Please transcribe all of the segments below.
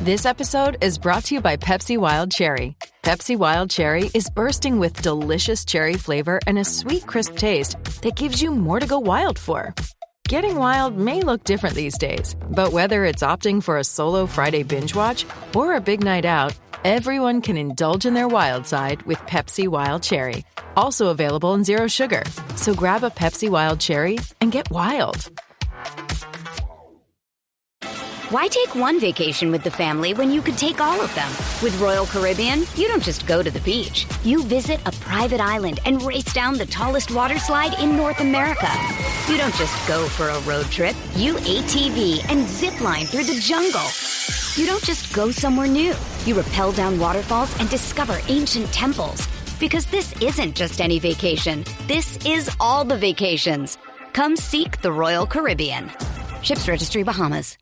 This episode is brought to you by Pepsi Wild Cherry. Pepsi Wild Cherry is bursting with delicious cherry flavor and a sweet, crisp taste that gives you more to go wild for. Getting wild may look different these days, but whether it's opting for a solo Friday binge watch or a big night out, everyone can indulge in their wild side with Pepsi Wild Cherry. Also available in Zero Sugar. So grab a Pepsi Wild Cherry and get wild. Why take one vacation with the family when you could take all of them? With Royal Caribbean, you don't just go to the beach. You visit a private island and race down the tallest water slide in North America. You don't just go for a road trip. You ATV and zip line through the jungle. You don't just go somewhere new. You rappel down waterfalls and discover ancient temples. Because this isn't just any vacation. This is all the vacations. Come seek the Royal Caribbean. Ships Registry, Bahamas.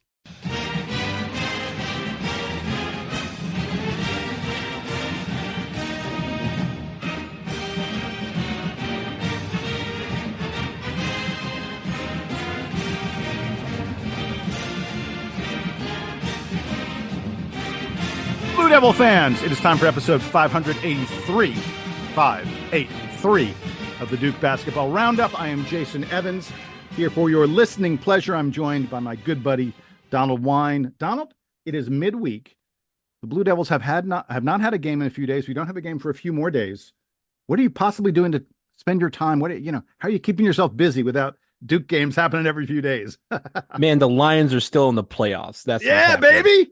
Blue Devil fans, it is time for episode 583 of the Duke Basketball Roundup. I am Jason Evans, here for your listening pleasure. I'm joined by my good buddy, Donald Wine. Donald, it is midweek. The Blue Devils have not had a game in a few days. We don't have a game for a few more days. What are you possibly doing to spend your time? How are you keeping yourself busy without Duke games happening every few days? Man, the Lions are still in the playoffs. Yeah, baby.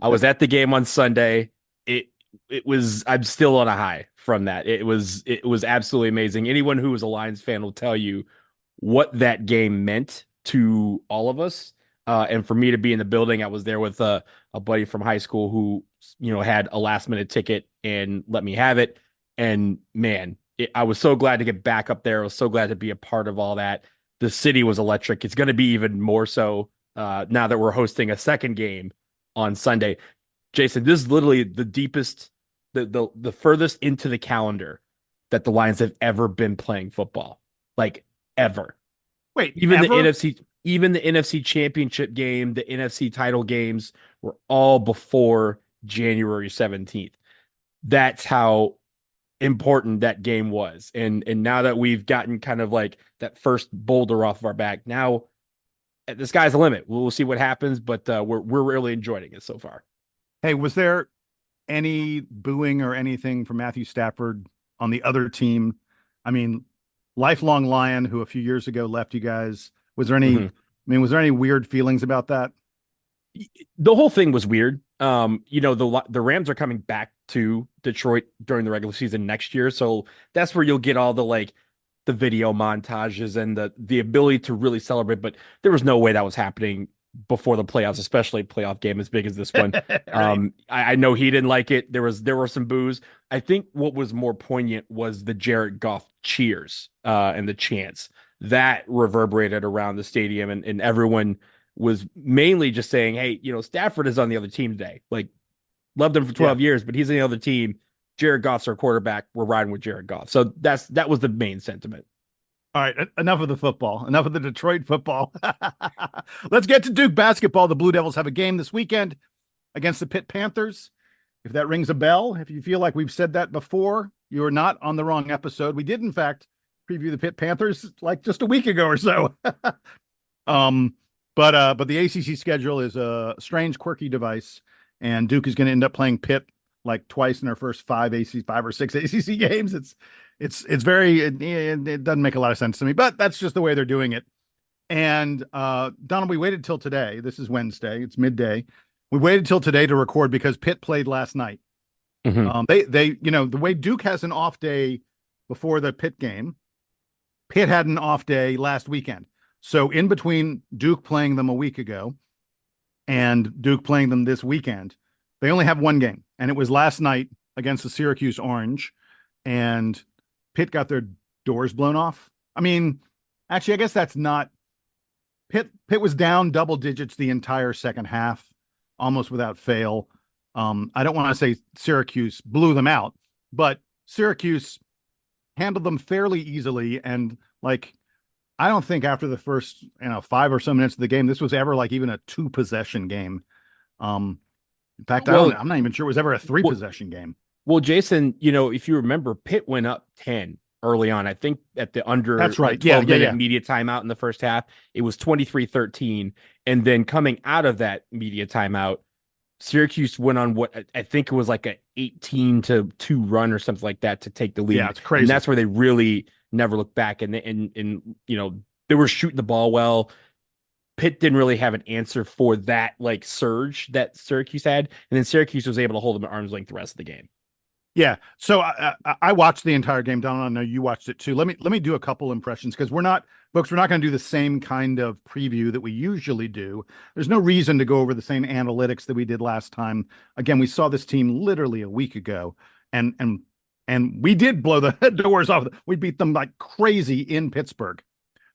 I was at the game on Sunday. I'm still on a high from that. It was absolutely amazing. Anyone who was a Lions fan will tell you what that game meant to all of us. And for me to be in the building, I was there with a buddy from high school who, had a last minute ticket and let me have it. And man, I was so glad to get back up there. I was so glad to be a part of all that. The city was electric. It's going to be even more so now that we're hosting a second game on Sunday. Jason, this is literally the deepest, the furthest into the calendar that the Lions have ever been playing football, like ever. Wait, even ever? the NFC Championship game, the NFC title games were all before January 17th. That's how important that game was. And now that we've gotten kind of like that first boulder off of our back, now the sky's the limit. We'll see what happens, but we're really enjoying it so far. Hey, was there any booing or anything from Matthew Stafford on the other team? I mean, lifelong Lion who a few years ago left you guys. Was there any? Was there any weird feelings about that? The whole thing was weird. The Rams are coming back to Detroit during the regular season next year, so that's where you'll get all the video montages and the ability to really celebrate. But there was no way that was happening before the playoffs, especially a playoff game as big as this one. Right. I know he didn't like it. There were some boos. I think what was more poignant was the Jared Goff cheers and the chants that reverberated around the stadium, and everyone was mainly just saying, hey, Stafford is on the other team today. Like, loved him for 12 years, but he's on the other team. Jared Goff's our quarterback. We're riding with Jared Goff. So that was the main sentiment. All right, enough of the football. Enough of the Detroit football. Let's get to Duke basketball. The Blue Devils have a game this weekend against the Pitt Panthers. If that rings a bell, if you feel like we've said that before, you are not on the wrong episode. We did, in fact, preview the Pitt Panthers like just a week ago or so. But the ACC schedule is a strange, quirky device, and Duke is going to end up playing Pitt like twice in their first five or six ACC games. It doesn't make a lot of sense to me, but that's just the way they're doing it. And Donald, we waited till today. This is Wednesday. It's midday. We waited till today to record because Pitt played last night. Mm-hmm. The way Duke has an off day before the Pitt game, Pitt had an off day last weekend. So in between Duke playing them a week ago and Duke playing them this weekend, they only have one game, and it was last night against the Syracuse Orange, and Pitt got their doors blown off. I mean, actually, I guess that's not Pitt. Pitt was down double digits the entire second half, almost without fail. I don't want to say Syracuse blew them out, but Syracuse handled them fairly easily. And I don't think after the first, 5 or so minutes of the game, this was ever even a 2-possession game. In fact, Well, I'm not even sure it was ever a three possession game. well, Jason, if you remember, Pitt went up 10 early on. I think at the under That's right. like 12-minute Yeah. media timeout in the first half, it was 23-13. And then coming out of that media timeout, Syracuse went on what I think it was like a 18-2 run or something like that to take the lead. Yeah, it's crazy. And that's where they really never looked back. And they were shooting the ball well. Pitt didn't really have an answer for that like surge that Syracuse had, and then Syracuse was able to hold them at arm's length the rest of the game. Yeah. So I watched the entire game. Don, I know you watched it too. Let me do a couple impressions because we're not going to do the same kind of preview that we usually do. There's no reason to go over the same analytics that we did last time. Again, we saw this team literally a week ago, and we did blow the doors off. We beat them like crazy in Pittsburgh.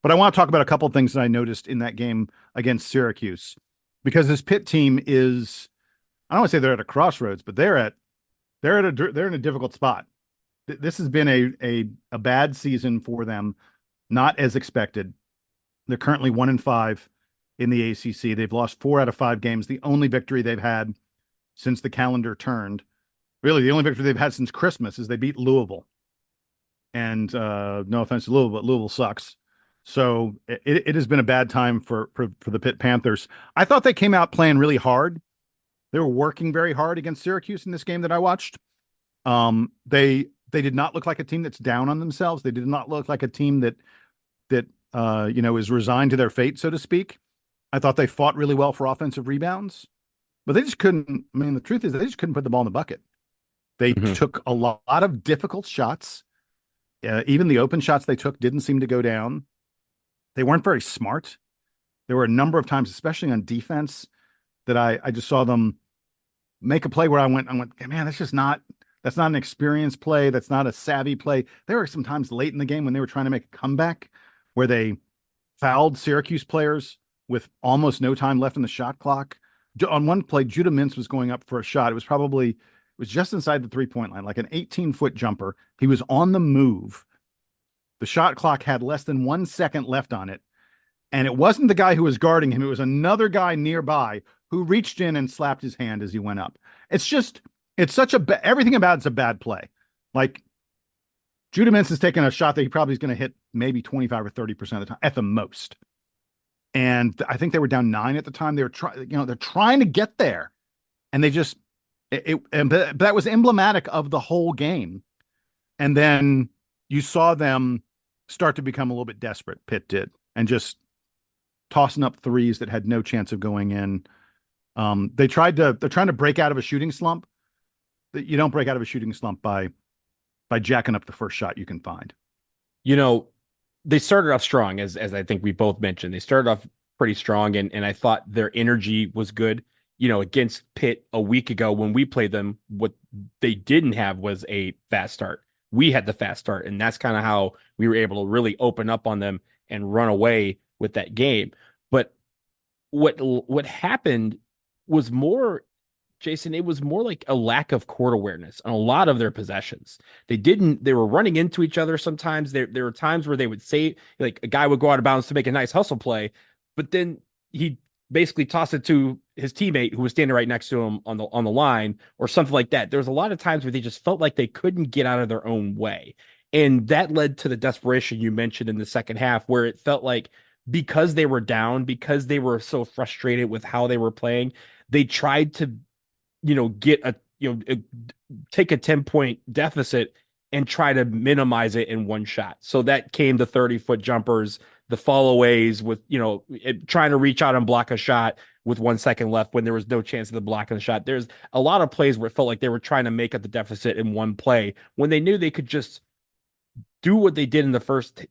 But I want to talk about a couple of things that I noticed in that game against Syracuse, because this Pitt team is, I don't want to say they're at a crossroads, but they're in a difficult spot. This has been a bad season for them, not as expected. They're currently 1-5 in the ACC. They've lost 4 out of 5 games. The only victory they've had since the calendar turned, really the only victory they've had since Christmas, is they beat Louisville. And no offense to Louisville, but Louisville sucks. So it has been a bad time for the Pitt Panthers. I thought they came out playing really hard. They were working very hard against Syracuse in this game that I watched. They did not look like a team that's down on themselves. They did not look like a team that is resigned to their fate, so to speak. I thought they fought really well for offensive rebounds, but they just couldn't. I mean, the truth is they just couldn't put the ball in the bucket. They took a lot of difficult shots. Even the open shots they took didn't seem to go down. They weren't very smart. There were a number of times, especially on defense, that I just saw them make a play where I went, man, that's not an experienced play. That's not a savvy play. There were some times late in the game when they were trying to make a comeback where they fouled Syracuse players with almost no time left in the shot clock. On one play, Judah Mintz was going up for a shot. It was just inside the 3-point line, like an 18-foot jumper. He was on the move. The shot clock had less than 1 second left on it. And it wasn't the guy who was guarding him. It was another guy nearby who reached in and slapped his hand as he went up. It's such everything about it's a bad play. Like Judah Mintz is taking a shot that he probably is going to hit maybe 25 or 30% of the time at the most. And I think they were down 9 at the time. They were they're trying to get there. And they just, but that was emblematic of the whole game. And then you saw them start to become a little bit desperate. Pitt did, and just tossing up threes that had no chance of going in. They're trying to break out of a shooting slump. You don't break out of a shooting slump by jacking up the first shot you can find. They started off strong, as I think we both mentioned. They started off pretty strong, and I thought their energy was good. Against Pitt a week ago when we played them, what they didn't have was a fast start. We had the fast start, and that's kind of how we were able to really open up on them and run away with that game. But what happened was more, Jason, it was more like a lack of court awareness on a lot of their possessions. They were running into each other sometimes. There were times where they would say, like, a guy would go out of bounds to make a nice hustle play, but then he basically tossed it to his teammate who was standing right next to him on the line or something like that. There was a lot of times where they just felt like they couldn't get out of their own way. And that led to the desperation you mentioned in the second half, where it felt like because they were down, because they were so frustrated with how they were playing, they tried to, take a 10-point deficit and try to minimize it in one shot. So that came the 30-foot jumpers, the followaways with, trying to reach out and block a shot with 1 second left when there was no chance of the blocking the shot. There's a lot of plays where it felt like they were trying to make up the deficit in one play when they knew they could just do what they did in the first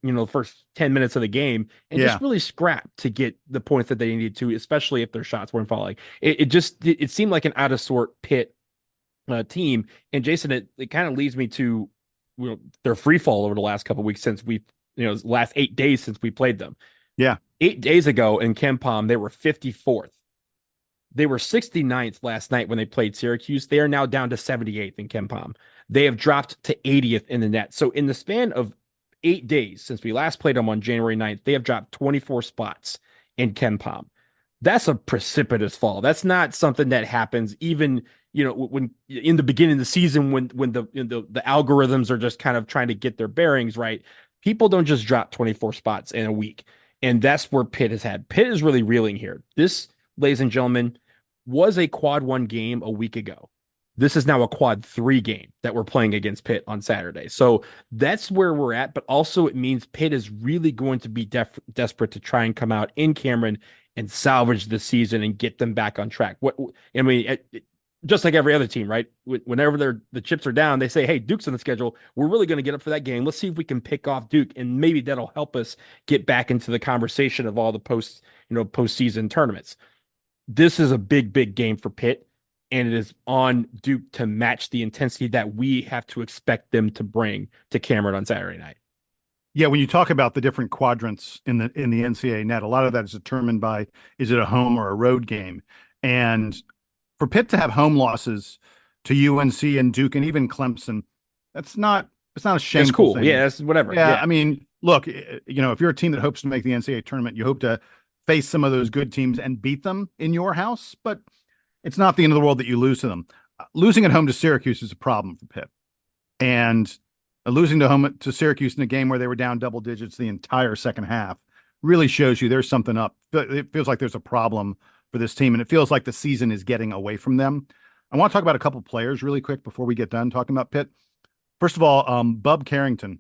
10 minutes of the game and just really scrap to get the points that they needed to, especially if their shots weren't falling. It seemed like an out of sort Pitt team. And Jason, it kind of leads me to their free fall over the last couple of weeks since last 8 days since we played them. Yeah. 8 days ago in KenPom, they were 54th. They were 69th last night when they played Syracuse. They are now down to 78th in KenPom. They have dropped to 80th in the net. So in the span of 8 days since we last played them on January 9th, they have dropped 24 spots in KenPom. that's a precipitous fall. That's not something that happens even, when in the beginning of the season when the algorithms are just kind of trying to get their bearings right. People don't just drop 24 spots in a week. And that's where Pitt has had. Pitt is really reeling here. This, ladies and gentlemen, was a quad 1 game a week ago. This is now a quad 3 game that we're playing against Pitt on Saturday. So that's where we're at. But also it means Pitt is really going to be desperate to try and come out in Cameron and salvage the season and get them back on track. Just like every other team, right? Whenever the chips are down, they say, hey, Duke's on the schedule. We're really going to get up for that game. Let's see if we can pick off Duke. And maybe that'll help us get back into the conversation of all the postseason tournaments. This is a big, big game for Pitt. And it is on Duke to match the intensity that we have to expect them to bring to Cameron on Saturday night. Yeah, when you talk about the different quadrants in the NCAA net, a lot of that is determined by, is it a home or a road game? And for Pitt to have home losses to UNC and Duke and even Clemson, it's not a shameful It's cool. thing. Yeah, that's whatever. Yeah, I mean, look, if you're a team that hopes to make the NCAA tournament, you hope to face some of those good teams and beat them in your house, but it's not the end of the world that you lose to them. Losing at home to Syracuse is a problem for Pitt. And losing to Syracuse in a game where they were down double digits the entire second half really shows you there's something up. It feels like there's a problem for this team, and it feels like the season is getting away from them. I want to talk about a couple players really quick before we get done talking about Pitt. First of all, Bub Carrington,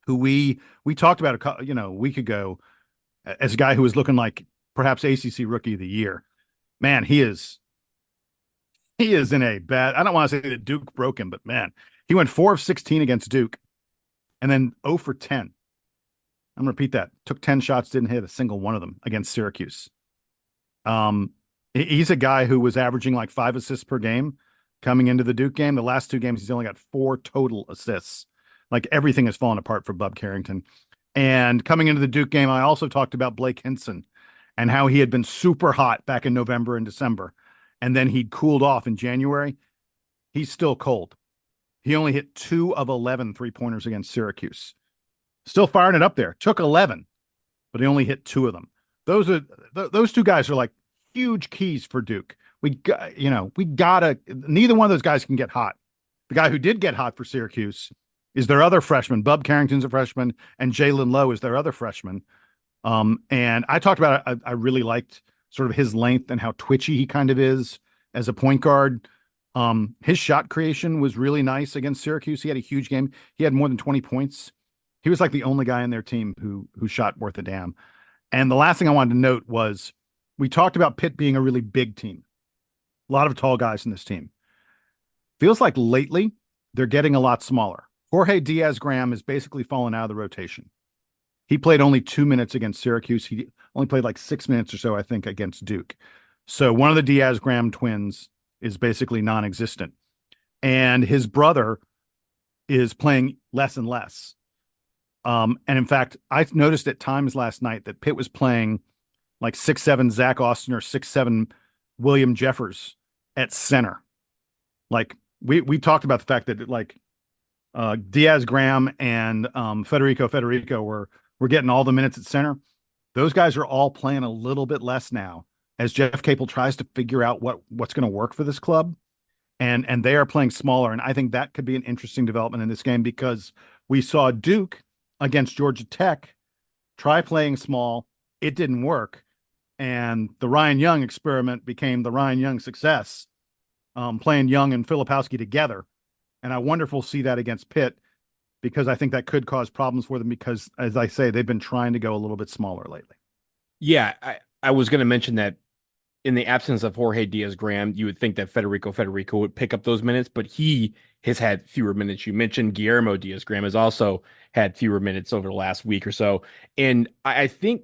who we talked about a week ago as a guy who was looking like perhaps ACC Rookie of the Year. Man, he is in a bad. I don't want to say that Duke broke him, but man, he went 4 of 16 against Duke, and then 0 for 10. I'm gonna repeat that. Took 10 shots, didn't hit a single one of them against Syracuse. He's a guy who was averaging like 5 assists per game coming into the Duke game. The last 2 games, he's only got 4 total assists. Like everything has fallen apart for Bub Carrington. And coming into the Duke game, I also talked about Blake Hinson and how he had been super hot back in November and December. And then he'd cooled off in January. He's still cold. He only hit 2 of 11 3-pointers against Syracuse. Still firing it up there. Took 11, but he only hit 2 of them. Those 2 guys are like huge keys for Duke. Neither one of those guys can get hot. The guy who did get hot for Syracuse is their other freshman. Bub Carrington's a freshman, and Jalen Lowe is their other freshman. And I talked about it. I really liked sort of his length and how twitchy he kind of is as a point guard. His shot creation was really nice against Syracuse. He had a huge game. He had more than 20 points. He was like the only guy in their team who shot worth a damn. And the last thing I wanted to note was we talked about Pitt being a really big team. A lot of tall guys in this team. Feels like lately they're getting a lot smaller. Jorge Diaz-Graham has basically fallen out of the rotation. He played only 2 minutes against Syracuse. He only played like 6 minutes or so, I think, against Duke. So one of the Diaz-Graham twins is basically non-existent. And his brother is playing less and less. And in fact, I noticed at times last night that Pitt was playing like 6'7" Zach Austin or 6'7" William Jeffers at center. Like we talked about the fact that like Diaz-Graham and Federico were getting all the minutes at center. Those guys are all playing a little bit less now as Jeff Capel tries to figure out what's going to work for this club. And they are playing smaller. And I think that could be an interesting development in this game because we saw Duke against Georgia Tech try playing small. It didn't work. And the Ryan Young experiment became the Ryan Young success, playing Young and Filipowski together. And I wonder if we'll see that against Pitt because I think that could cause problems for them because, as I say, they've been trying to go a little bit smaller lately. Yeah, I was going to mention that in the absence of Jorge Diaz-Graham, you would think that Federico would pick up those minutes, but he has had fewer minutes. You mentioned Guillermo Diaz-Graham has also had fewer minutes over the last week or so. And I think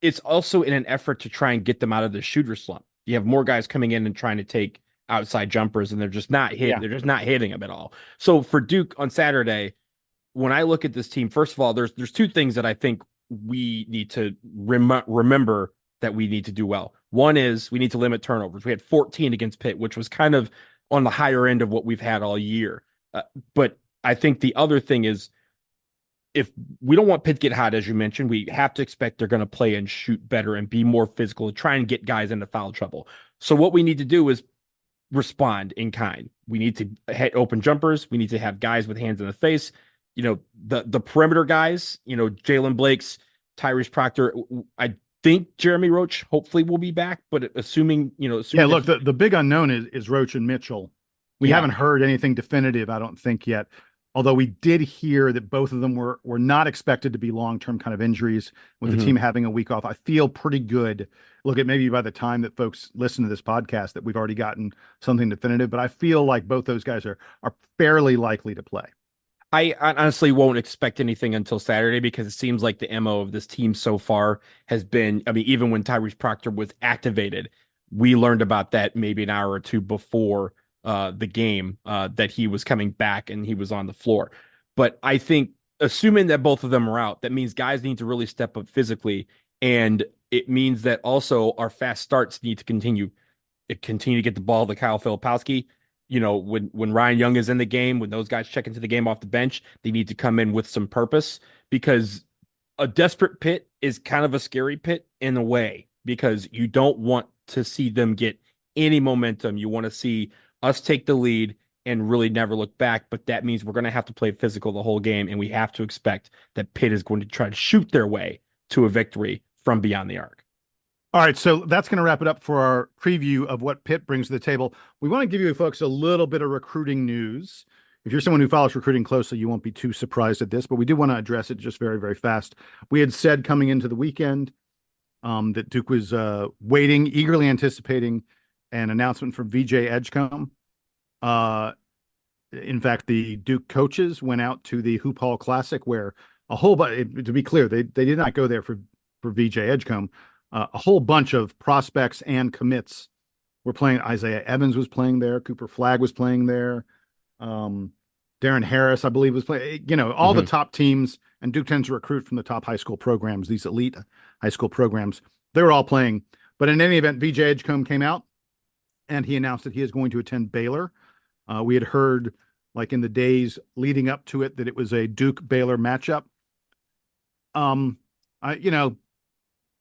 it's also in an effort to try and get them out of the shooter slump. You have more guys coming in and trying to take outside jumpers, and they're just not hitting. Yeah. They're just not hitting them at all. So for Duke on Saturday, when I look at this team, first of all, there's 2 things that I think we need to remember that we need to do well. One is we need to limit turnovers. We had 14 against Pitt, which was kind of on the higher end of what we've had all year. But I think the other thing is if we don't want Pitt to get hot, as you mentioned, we have to expect they're going to play and shoot better and be more physical and try and get guys into foul trouble. So what we need to do is respond in kind. We need to hit open jumpers. We need to have guys with hands in the face. The perimeter guys, Jalen Blake's, Tyrese Proctor. I think Jeremy Roach hopefully will be back, but assuming. Yeah, look, the big unknown is Roach and Mitchell. We haven't heard anything definitive, I don't think, yet. Although we did hear that both of them were not expected to be long-term kind of injuries with the team having a week off. I feel pretty good. Look, at maybe by the time that folks listen to this podcast that we've already gotten something definitive, but I feel like both those guys are fairly likely to play. I honestly won't expect anything until Saturday because it seems like the MO of this team so far has been, even when Tyrese Proctor was activated, we learned about that maybe an hour or two before the game that he was coming back and he was on the floor. But I think assuming that both of them are out, that means guys need to really step up physically. And it means that also our fast starts need to continue to get the ball to Kyle Filipowski. When Ryan Young is in the game, when those guys check into the game off the bench, they need to come in with some purpose because a desperate Pitt is kind of a scary Pitt in a way because you don't want to see them get any momentum. You want to see us take the lead and really never look back. But that means we're going to have to play physical the whole game. And we have to expect that Pitt is going to try to shoot their way to a victory from beyond the arc. All right, so that's going to wrap it up for our preview of what Pitt brings to the table. We want to give you folks a little bit of recruiting news. If you're someone who follows recruiting closely, you won't be too surprised at this, but we do want to address it just very, very fast. We had said coming into the weekend that Duke was waiting, eagerly anticipating an announcement from VJ Edgecombe. In fact, the Duke coaches went out to the Hoop Hall Classic where a whole bunch, to be clear, they did not go there for VJ Edgecombe. A whole bunch of prospects and commits were playing. Isaiah Evans was playing there. Cooper Flagg was playing there. Darren Harris, I believe, was playing. All the top teams, and Duke tends to recruit from the top high school programs, these elite high school programs. They were all playing. But in any event, VJ Edgecombe came out, and he announced that he is going to attend Baylor. We had heard, like in the days leading up to it, that it was a Duke-Baylor matchup.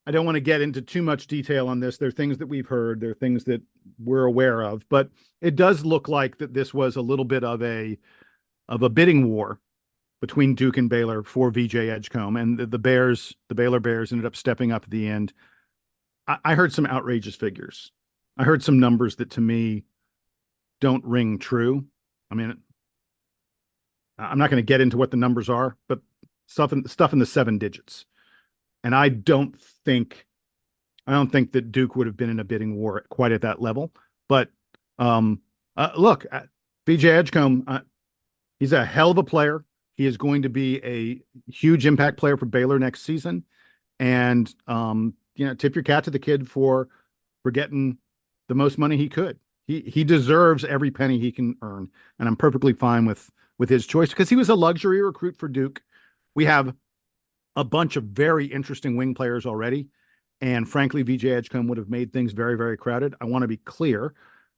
I don't want to get into too much detail on this. There are things that we've heard. There are things that we're aware of, but it does look like that this was a little bit of a bidding war between Duke and Baylor for VJ Edgecombe, and the Baylor Bears ended up stepping up at the end. I heard some outrageous figures. I heard some numbers that to me don't ring true. I'm not going to get into what the numbers are, but stuff in the 7 digits. And I don't think that Duke would have been in a bidding war quite at that level. But look, VJ Edgecombe, he's a hell of a player. He is going to be a huge impact player for Baylor next season. And tip your cap to the kid for getting the most money he could. He deserves every penny he can earn, and I'm perfectly fine with his choice because he was a luxury recruit for Duke. We have a bunch of very interesting wing players already. And frankly, VJ Edgecombe would have made things very, very crowded. I want to be clear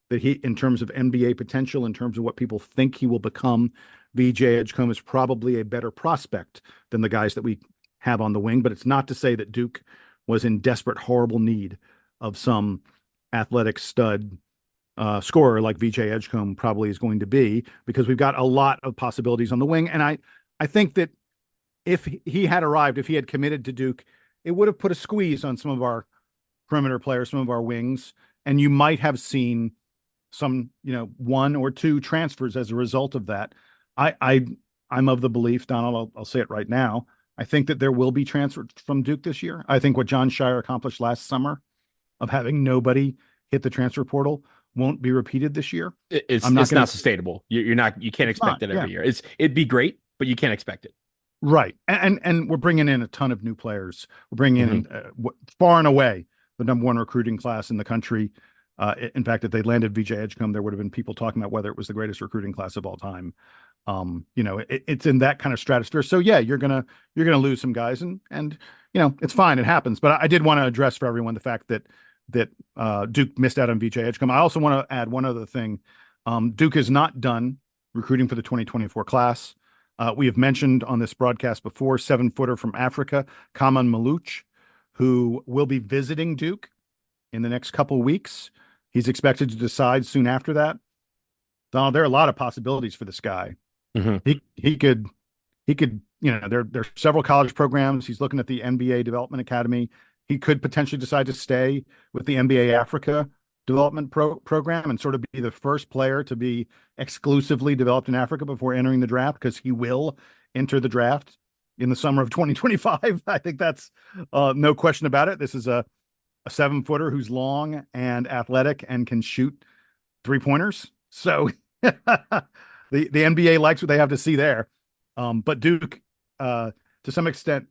that he, in terms of NBA potential, in terms of what people think he will become, VJ Edgecombe is probably a better prospect than the guys that we have on the wing. But it's not to say that Duke was in desperate, horrible need of some athletic stud scorer like VJ Edgecombe probably is going to be, because we've got a lot of possibilities on the wing. And I think that if he had arrived, if he had committed to Duke, it would have put a squeeze on some of our perimeter players, some of our wings, and you might have seen some, 1 or 2 transfers as a result of that. I'm of the belief, Donald, I'll say it right now, I think that there will be transfers from Duke this year. I think what John Shire accomplished last summer of having nobody hit the transfer portal won't be repeated this year. It's not sustainable. You can't expect it every year. It'd be great, but you can't expect it. Right. And we're bringing in a ton of new players. We're bringing in far and away the number 1 recruiting class in the country. In fact, if they landed VJ Edgecombe, there would have been people talking about whether it was the greatest recruiting class of all time. It's in that kind of stratosphere. So yeah, you're gonna lose some guys, and it's fine. It happens. But I did want to address for everyone the fact that Duke missed out on VJ Edgecombe. I also want to add one other thing. Duke is not done recruiting for the 2024 class. We have mentioned on this broadcast before, 7-footer from Africa, Kaman Malouch, who will be visiting Duke in the next couple weeks. He's expected to decide soon after that. Donald, there are a lot of possibilities for this guy. Mhm. He could, there are several college programs. He's looking at the NBA Development Academy. He could potentially decide to stay with the NBA Africa Development Program and sort of be the first player to be exclusively developed in Africa before entering the draft, because he will enter the draft in the summer of 2025. I think that's no question about it. This is a 7-footer who's long and athletic and can shoot 3-pointers. So the NBA likes what they have to see there. But Duke, to some extent,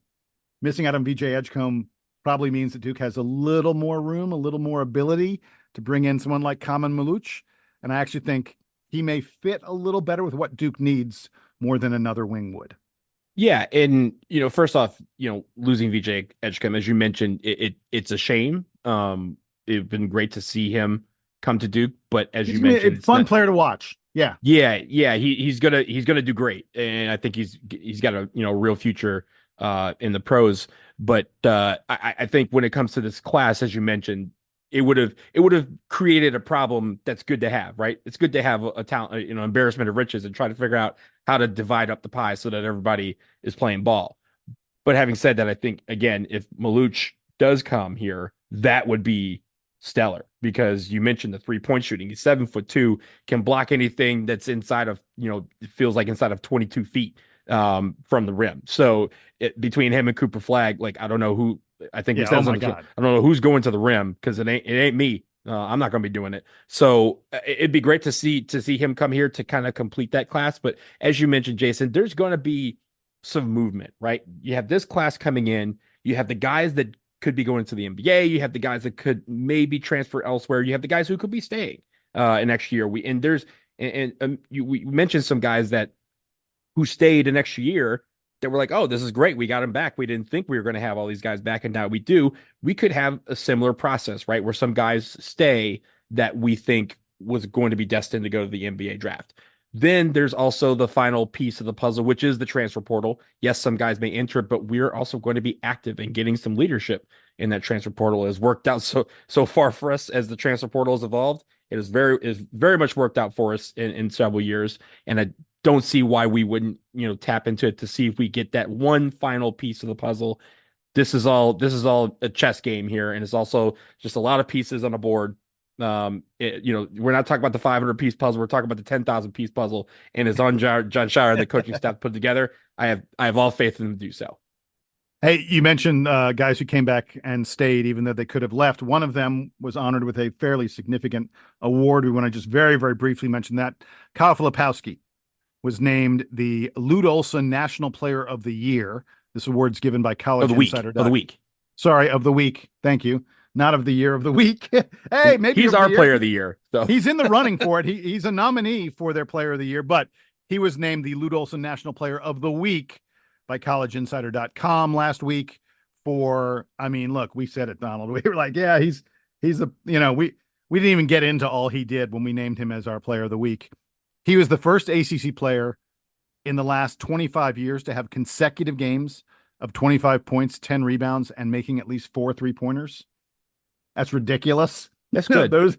missing out on VJ Edgecombe probably means that Duke has a little more room, a little more ability to bring in someone like Kaman Malouch. And I actually think he may fit a little better with what Duke needs more than another wing would. Yeah, and first off, losing VJ Edgecombe, as you mentioned, it's a shame. It'd been great to see him come to Duke, but as you mentioned, it's fun player to watch. Yeah, he's gonna do great, and I think he's got a real future in the pros. But I think when it comes to this class, as you mentioned, it would have created a problem that's good to have, right? It's good to have a talent, embarrassment of riches, and try to figure out how to divide up the pie so that everybody is playing ball. But having said that, I think again, if Malouch does come here, that would be stellar, because you mentioned the 3-point shooting. He's 7'2", can block anything that's inside of, it feels like inside of 22 feet from the rim. So between him and Cooper Flagg, like, I don't know who. I think we said, I don't know who's going to the rim, because it ain't me. I'm not going to be doing it. So it'd be great to see him come here to kind of complete that class. But as you mentioned, Jason, there's going to be some movement, right? You have this class coming in. You have the guys that could be going to the NBA. You have the guys that could maybe transfer elsewhere. You have the guys who could be staying next year. We mentioned some guys who stayed an extra year that were like, oh, this is great. We got him back. We didn't think we were going to have all these guys back, and now we do. We could have a similar process, right? Where some guys stay that we think was going to be destined to go to the NBA draft. Then there's also the final piece of the puzzle, which is the transfer portal. Yes, some guys may enter, but we're also going to be active in getting some leadership in that transfer portal. It has worked out so far for us as the transfer portal has evolved. It is very much worked out for us in several years. And I don't see why we wouldn't, tap into it to see if we get that one final piece of the puzzle. This is all a chess game here, and it's also just a lot of pieces on a board. We're not talking about the 500-piece puzzle. We're talking about the 10,000-piece puzzle, and it's on John Shire, the coaching staff, put together. I have all faith in them to do so. Hey, you mentioned guys who came back and stayed, even though they could have left. One of them was honored with a fairly significant award. We want to just very, very briefly mention that. Kyle Filipowski was named the Lute Olson National Player of the Year. This award's given by College Insider. Of the week. Sorry, of the week. Thank you. Not of the year, of the week. Hey, maybe he's our player of the year. So he's in the running for it. He's a nominee for their player of the year, but he was named the Lute Olson National Player of the Week by collegeinsider.com last week look, we said it, Donald. We were like, yeah, he's we didn't even get into all he did when we named him as our player of the week. He was the first ACC player in the last 25 years to have consecutive games of 25 points, 10 rebounds, and making at least 4 3-pointers. That's ridiculous. That's good. Those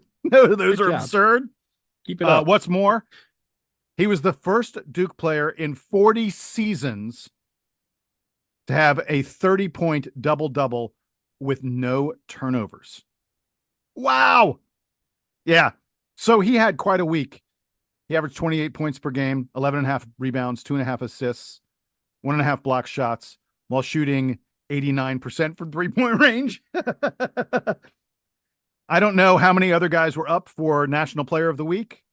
are absurd. Keep it up. What's more, he was the first Duke player in 40 seasons to have a 30-point double-double with no turnovers. Wow. Yeah. So he had quite a week. He averaged 28 points per game, 11.5 rebounds, 2.5 assists, 1.5 block shots, while shooting 89% from 3-point range. I don't know how many other guys were up for National Player of the Week,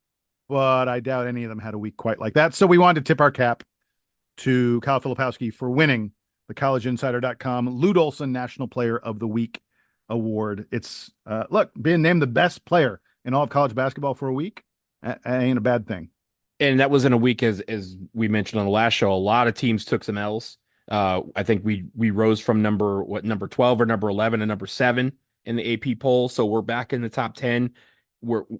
but I doubt any of them had a week quite like that. So we wanted to tip our cap to Kyle Filipowski for winning the collegeinsider.com Lute Olson National Player of the Week award. It's being named the best player in all of college basketball for a week ain't a bad thing. And that was in a week, as we mentioned on the last show, a lot of teams took some L's. I think we rose from number 12 or number 11 to number 7 in the AP poll. So we're back in the top 10.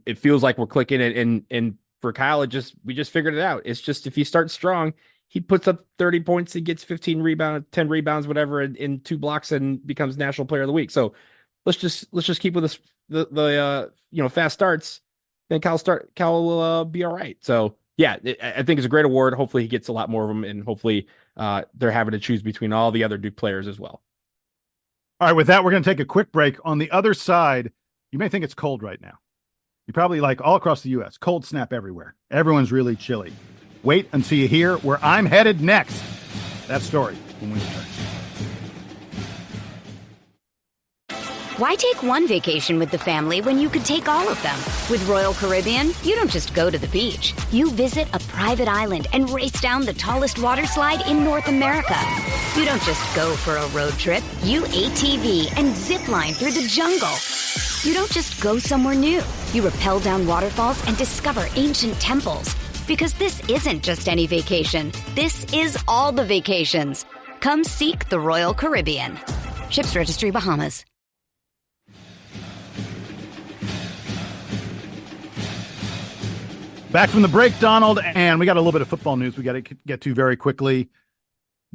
It feels like we're clicking it. And for Kyle, we just figured it out. It's just, if you start strong, he puts up 30 points, he gets 15 rebounds, 10 rebounds, whatever, in 2 blocks and becomes National Player of the Week. So let's just keep with this the fast starts. Then Cal will be all right. So yeah, I think it's a great award. Hopefully he gets a lot more of them, and hopefully they're having to choose between all the other Duke players as well. All right, with that, we're going to take a quick break. On the other side, you may think it's cold right now. You probably like all across the U.S. Cold snap everywhere. Everyone's really chilly. Wait until you hear where I'm headed next. That story when we return. Why take one vacation with the family when you could take all of them? With Royal Caribbean, you don't just go to the beach. You visit a private island and race down the tallest water slide in North America. You don't just go for a road trip. You ATV and zip line through the jungle. You don't just go somewhere new. You rappel down waterfalls and discover ancient temples. Because this isn't just any vacation. This is all the vacations. Come seek the Royal Caribbean. Ships Registry, Bahamas. Back from the break, Donald, and we got a little bit of football news we got to get to very quickly.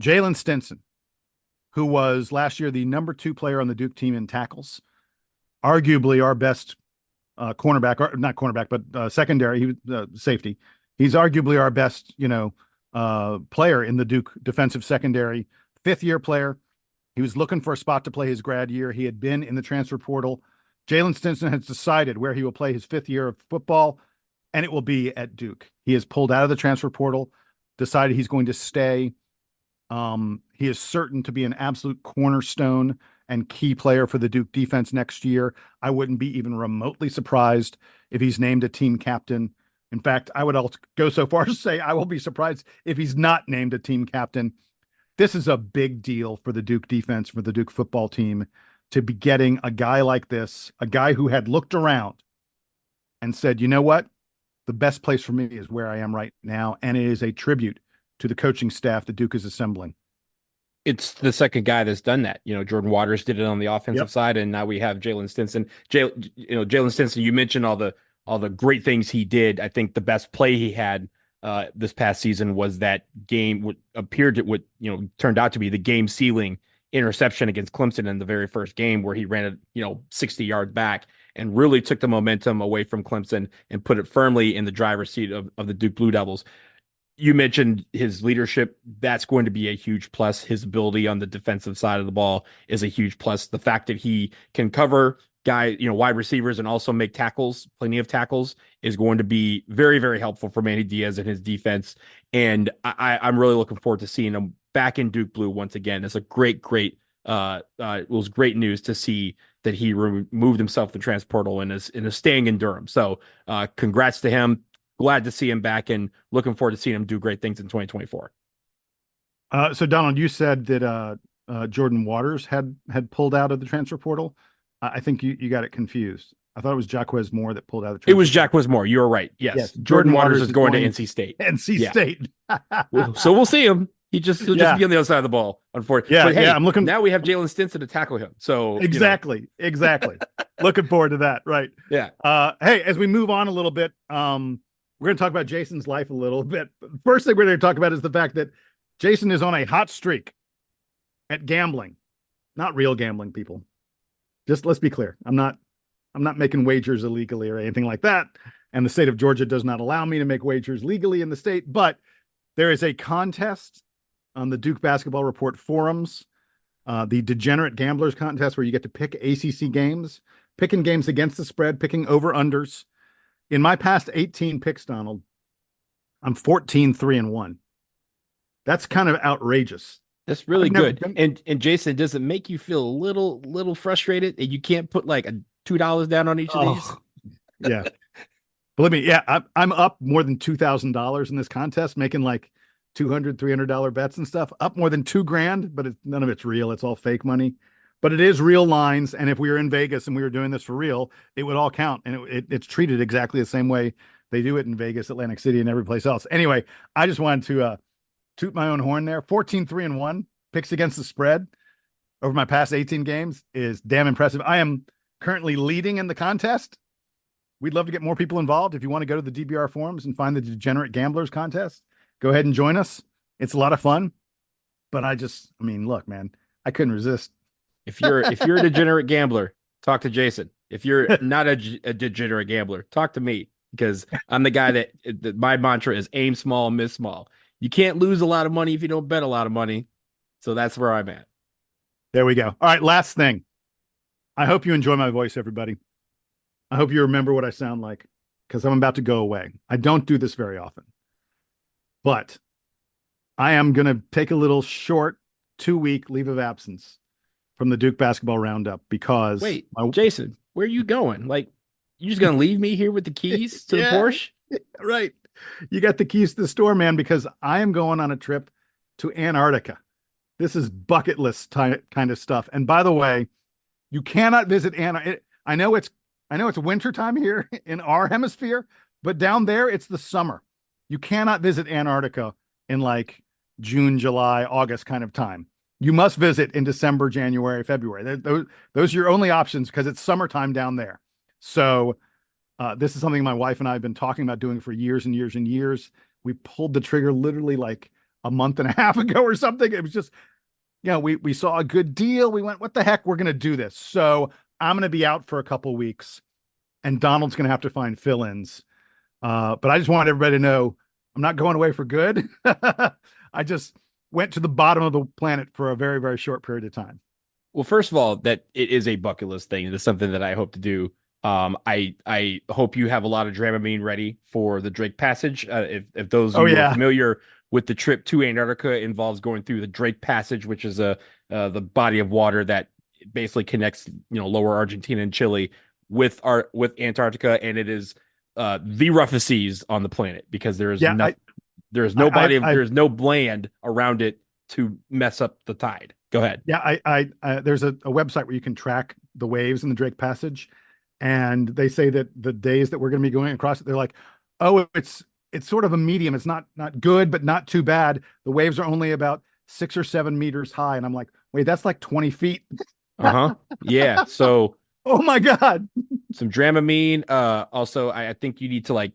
Jalen Stinson, who was last year the number 2 player on the Duke team in tackles, arguably our best cornerback, or not cornerback, but secondary, he was safety. He's arguably our best, player in the Duke defensive secondary, 5th-year player. He was looking for a spot to play his grad year. He had been in the transfer portal. Jalen Stinson has decided where he will play his 5th year of football, and it will be at Duke. He has pulled out of the transfer portal, decided he's going to stay. He is certain to be an absolute cornerstone and key player for the Duke defense next year. I wouldn't be even remotely surprised if he's named a team captain. In fact, I would also go so far as to say I will be surprised if he's not named a team captain. This is a big deal for the Duke defense, for the Duke football team, to be getting a guy like this, a guy who had looked around and said, you know what? The best place for me is where I am right now, and it is a tribute to the coaching staff that Duke is assembling. It's the second guy that's done that. Jordan Waters did it on the offensive side, and now we have Jalen Stinson. Jalen Stinson, you mentioned all the great things he did. I think the best play he had this past season was that game, what turned out to be the game sealing interception against Clemson in the very first game, where he ran it 60 yards back and really took the momentum away from Clemson and put it firmly in the driver's seat of the Duke Blue Devils. You mentioned his leadership. That's going to be a huge plus. His ability on the defensive side of the ball is a huge plus. The fact that he can cover wide receivers and also make tackles, plenty of tackles, is going to be very, very helpful for Manny Diaz and his defense. And I'm really looking forward to seeing him back in Duke Blue once again. It's a great, it was great news to see that he removed himself from the transfer portal and is staying in Durham. So congrats to him. Glad to see him back, and looking forward to seeing him do great things in 2024. So Donald, you said that Jordan Waters had pulled out of the transfer portal. I think you got it confused. I thought it was Jacquez Moore that pulled out of the transfer portal. It was Jacquez Moore. You were right. Yes. Jordan Waters is going to NC State. State. So we'll see him. He'll just be on the other side of the ball, unfortunately. Yeah, but hey, I'm looking. Now we have Jalen Stinson to tackle him. So exactly. Looking forward to that. Right. Yeah. Hey, as we move on a little bit, we're going to talk about Jason's life a little bit. First thing we're going to talk about is the fact that Jason is on a hot streak at gambling, not real gambling, people. Just let's be clear. I'm not making wagers illegally or anything like that. And the state of Georgia does not allow me to make wagers legally in the state, but there is a contest on the Duke Basketball Report forums, the Degenerate Gamblers contest, where you get to pick ACC games, picking games against the spread, picking over-unders. In my past 18 picks, Donald, I'm 14-3-1. That's kind of outrageous. That's really good. And Jason, does it make you feel a little frustrated that you can't put like $2 down on each of these? Yeah. Believe me, yeah, I'm up more than $2,000 in this contest, making like $200, $300 bets and stuff, up more than $2,000, but none of it's real. It's all fake money, but it is real lines. And if we were in Vegas and we were doing this for real, it would all count. And it's treated exactly the same way they do it in Vegas, Atlantic City, and every place else. Anyway, I just wanted to toot my own horn there. 14-3-1 picks against the spread over my past 18 games is damn impressive. I am currently leading in the contest. We'd love to get more people involved. If you want to go to the DBR forums and find the Degenerate Gamblers contest, go ahead and join us. It's a lot of fun, but I mean, look, man, I couldn't resist. If you're a degenerate gambler, talk to Jason. If you're not a degenerate gambler, talk to me because I'm the guy that my mantra is aim small, miss small. You can't lose a lot of money if you don't bet a lot of money. So that's where I'm at. There we go. All right, last thing. I hope you enjoy my voice, everybody. I hope you remember what I sound like because I'm about to go away. I don't do this very often, but I am going to take a little short 2-week leave of absence from the Duke basketball roundup because wait, Jason, where are you going? Like, you just gonna leave me here with the keys to the Porsche? Right. You got the keys to the store, man, because I am going on a trip to Antarctica. This is bucket list kind of stuff. And by the way, you cannot visit Antarctica. I know it's winter time here in our hemisphere, but down there it's the summer. You cannot visit Antarctica in like June, July, August kind of time. You must visit in December, January, February. Those are your only options because it's summertime down there. So this is something my wife and I have been talking about doing for years and years and years. We pulled the trigger literally like a month and a half ago or something. It was just, we saw a good deal. We went, what the heck? We're going to do this. So I'm going to be out for a couple weeks and Donald's going to have to find fill-ins. But I just want everybody to know I'm not going away for good. I just went to the bottom of the planet for a very, very short period of time. Well, first of all, that it is a bucket list thing. It is something that I hope to do. I hope you have a lot of Dramamine ready for the Drake Passage. If those who are familiar with the trip to Antarctica involves going through the Drake Passage, which is the body of water that basically connects lower Argentina and Chile with Antarctica, and it is the roughest seas on the planet because there is there's no land around it to mess up the tide. Go ahead. Yeah, there's a website where you can track the waves in the Drake Passage, and they say that the days that we're going to be going across it, they're like, oh, it's sort of a medium. It's not good, but not too bad. The waves are only about 6 or 7 meters high, and I'm like, wait, that's like 20 feet. Yeah. So, oh my God. Some Dramamine. Also, I think you need to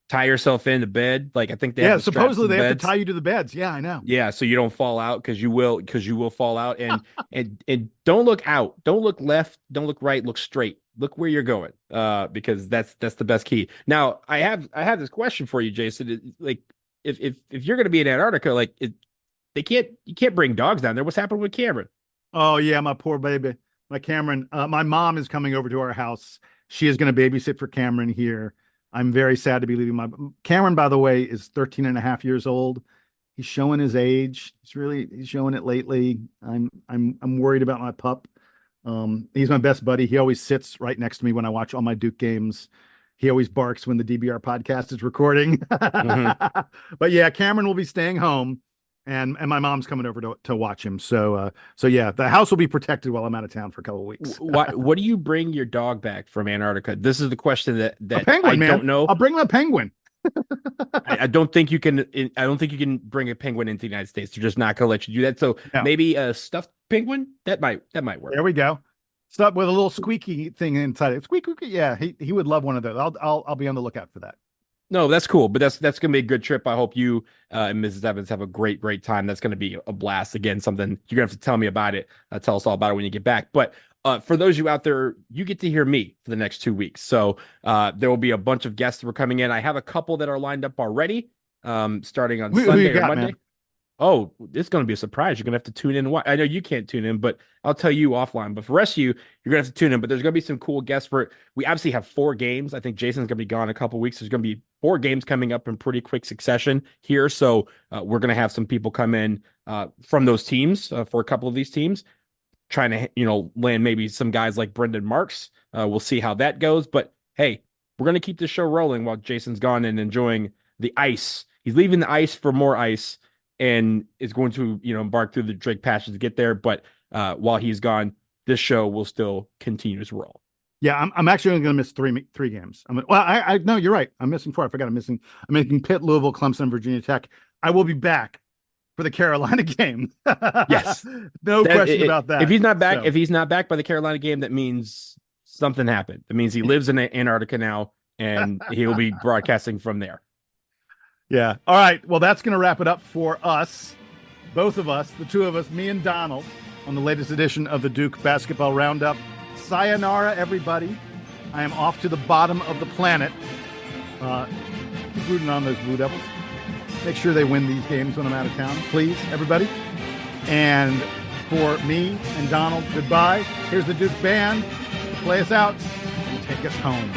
tie yourself into bed. Like, I think they have supposedly they have to tie you to the beds. Yeah, I know. Yeah, so you don't fall out because you will fall out. And and don't look out, don't look left, don't look right, look straight. Look where you're going. Because that's the best key. Now, I have this question for you, Jason. Like, if you're gonna be in Antarctica, like you can't bring dogs down there. What's happening with Cameron? Oh yeah, my poor baby. My Cameron. My mom is coming over to our house. She is going to babysit for Cameron here. I'm very sad to be leaving Cameron, by the way, is 13 and a half years old. He's showing his age. He's showing it lately. I'm worried about my pup. He's my best buddy. He always sits right next to me when I watch all my Duke games. He always barks when the DBR podcast is recording. Mm-hmm. But yeah, Cameron will be staying home and my mom's coming over to watch him. So yeah, the house will be protected while I'm out of town for a couple of weeks. What do you bring your dog back from Antarctica? This is the question that penguin, I don't know. I'll bring my penguin. I don't think you can. I don't think you can bring a penguin into the United States. They're just not going to let you do that. So maybe a stuffed penguin that might work. There we go. Stuff with a little squeaky thing inside it. Squeak. Yeah, he would love one of those. I'll be on the lookout for that. No, that's cool, but that's gonna be a good trip. I hope you and Mrs. Evans have a great time. That's gonna be a blast. Again, something you're gonna have to tell me about it. Tell us all about it when you get back. But for those of you out there, you get to hear me for the next 2 weeks. So there will be a bunch of guests that are coming in. I have a couple that are lined up already, starting on Sunday or Monday. Man? Oh, it's going to be a surprise. You're going to have to tune in and watch. I know you can't tune in, but I'll tell you offline. But for the rest of you, you're going to have to tune in. But there's going to be some cool guests for it. We obviously have 4 games. I think Jason's going to be gone a couple weeks. There's going to be 4 games coming up in pretty quick succession here. So we're going to have some people come in from those teams for a couple of these teams, trying to, land maybe some guys like Brendan Marks. We'll see how that goes. But hey, we're going to keep the show rolling while Jason's gone and enjoying the ice. He's leaving the ice for more ice. And is going to, embark through the Drake Passage to get there. But while he's gone, this show will still continue to roll. Yeah, I'm actually only going to miss three games. I no, you're right. I'm missing 4. I forgot I'm missing Pitt, Louisville, Clemson, Virginia Tech. I will be back for the Carolina game. Yes, no question about that. If he's not back by the Carolina game, that means something happened. It means he lives in Antarctica now, and he'll be broadcasting from there. Yeah. All right. Well, that's going to wrap it up for us. Both of us, the two of us, me and Donald, on the latest edition of the Duke Basketball Roundup. Sayonara, everybody. I am off to the bottom of the planet. Keep rooting on those Blue Devils. Make sure they win these games when I'm out of town. Please, everybody. And for me and Donald, goodbye. Here's the Duke Band to play us out and take us home.